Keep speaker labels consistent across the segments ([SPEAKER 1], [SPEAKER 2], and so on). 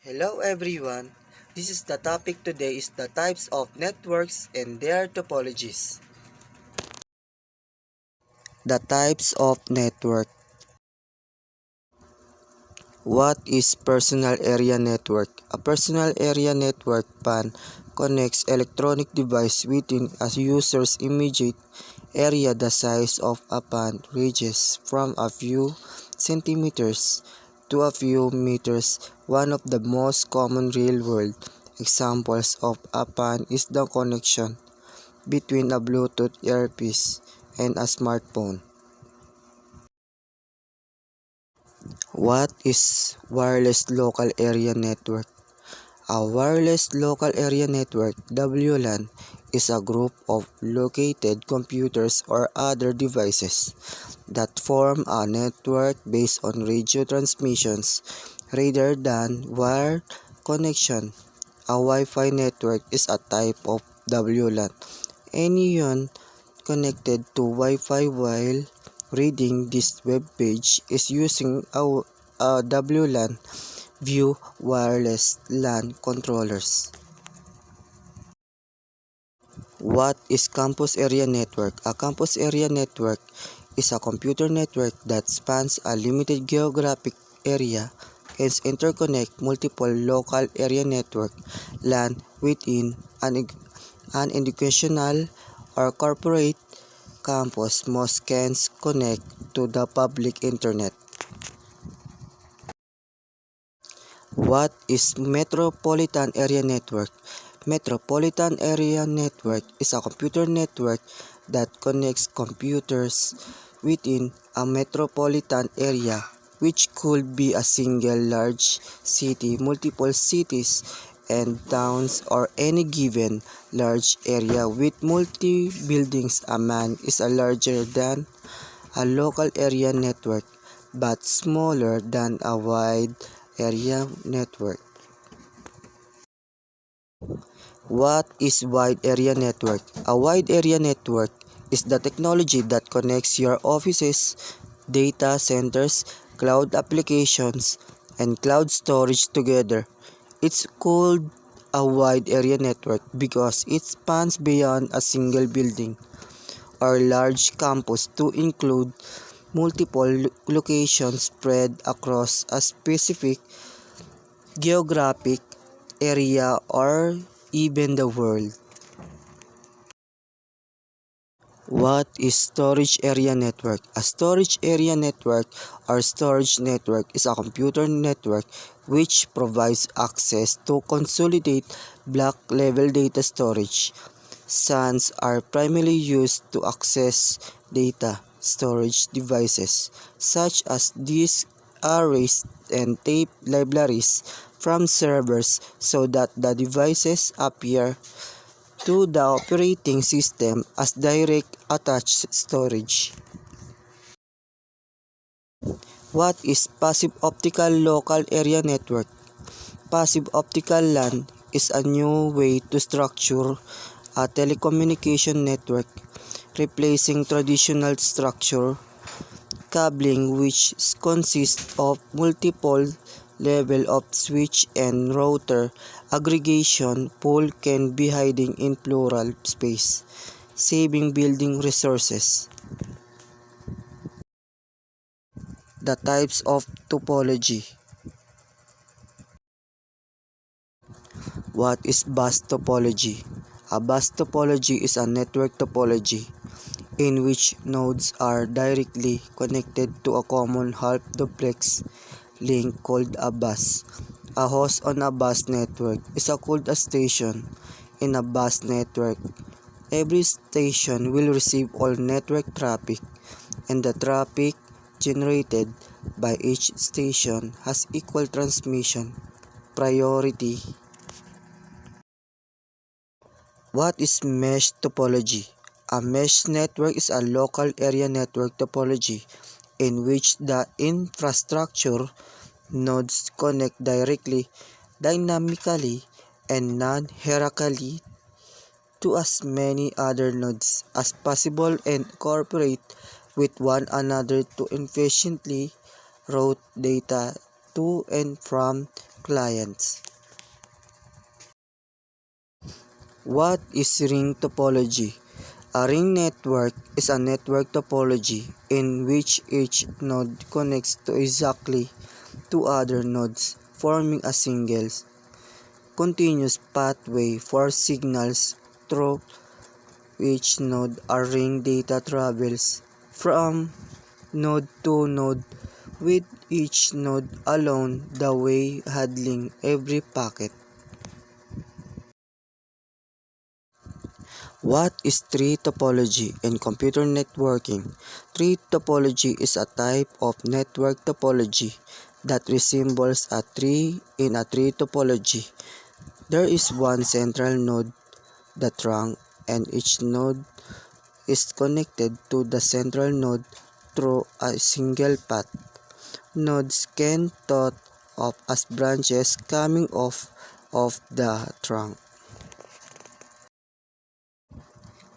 [SPEAKER 1] Hello everyone. This is the topic today is the types of networks and their topologies. The types of network. What is personal area network? A personal area network PAN connects electronic device within a user's immediate area. The size of a PAN ranges from a few centimeters to a few meters. One of the most common real-world examples of a PAN is the connection between a Bluetooth earpiece and a smartphone. What is wireless local area network? A wireless local area network (WLAN) is a group of located computers or other devices that form a network based on radio transmissions rather than wired connection. A Wi-Fi network is a type of WLAN. Anyone connected to Wi-Fi while reading this web page is using a WLAN. View wireless LAN controllers. What is campus area network? A campus area network is a computer network that spans a limited geographic area and interconnect multiple local area network LAN within an educational or corporate campus. Most can connect to the public internet. What is metropolitan area network? Metropolitan area network is a computer network that connects computers within a metropolitan area, which could be a single large city, multiple cities and towns, or any given large area with multi-buildings. A MAN is a larger than a local area network, but smaller than a wide area network. What is wide area network? A wide area network is the technology that connects your offices, data centers, cloud applications, and cloud storage together. It's called a wide area network because it spans beyond a single building or large campus to include multiple locations spread across a specific geographic area or even the world. What is storage area network? A storage area network or storage network is a computer network which provides access to consolidate block-level data storage. SANs are primarily used to access data storage devices such as disk arrays and tape libraries from servers so that the devices appear to the operating system as direct attached storage. What is passive optical local area network? Passive optical LAN is a new way to structure a telecommunication network, replacing traditional structure cabling which consists of multiple level of switch and router. Aggregation pool can be hiding in plural space, saving building resources. The types of topology. What is bus topology? A bus topology is a network topology in which nodes are directly connected to a common half-duplex link called a bus. A host on a bus network is called a station. In a bus network, every station will receive all network traffic, and the traffic generated by each station has equal transmission priority. What is mesh topology? A mesh network is a local area network topology in which the infrastructure nodes connect directly, dynamically, and non-hierarchically to as many other nodes as possible and cooperate with one another to efficiently route data to and from clients. What is ring topology? A ring network is a network topology in which each node connects to exactly two other nodes, forming a single, continuous pathway for signals through which node a ring data travels from node to node, with each node along the way handling every packet. What is tree topology in computer networking? Tree topology is a type of network topology that resembles a tree. In a tree topology, there is one central node, the trunk, and each node is connected to the central node through a single path. Nodes can thought of as branches coming off of the trunk.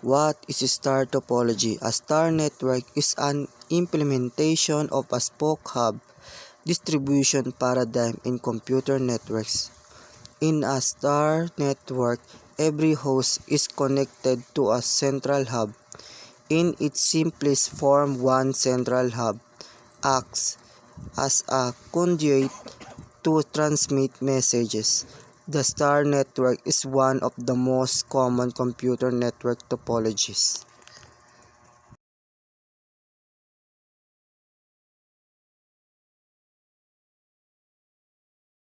[SPEAKER 1] What is star topology? A star network is an implementation of a spoke hub distribution paradigm in computer networks. In a star network, every host is connected to a central hub. In its simplest form, one central hub acts as a conduit to transmit messages. The star network is one of the most common computer network topologies.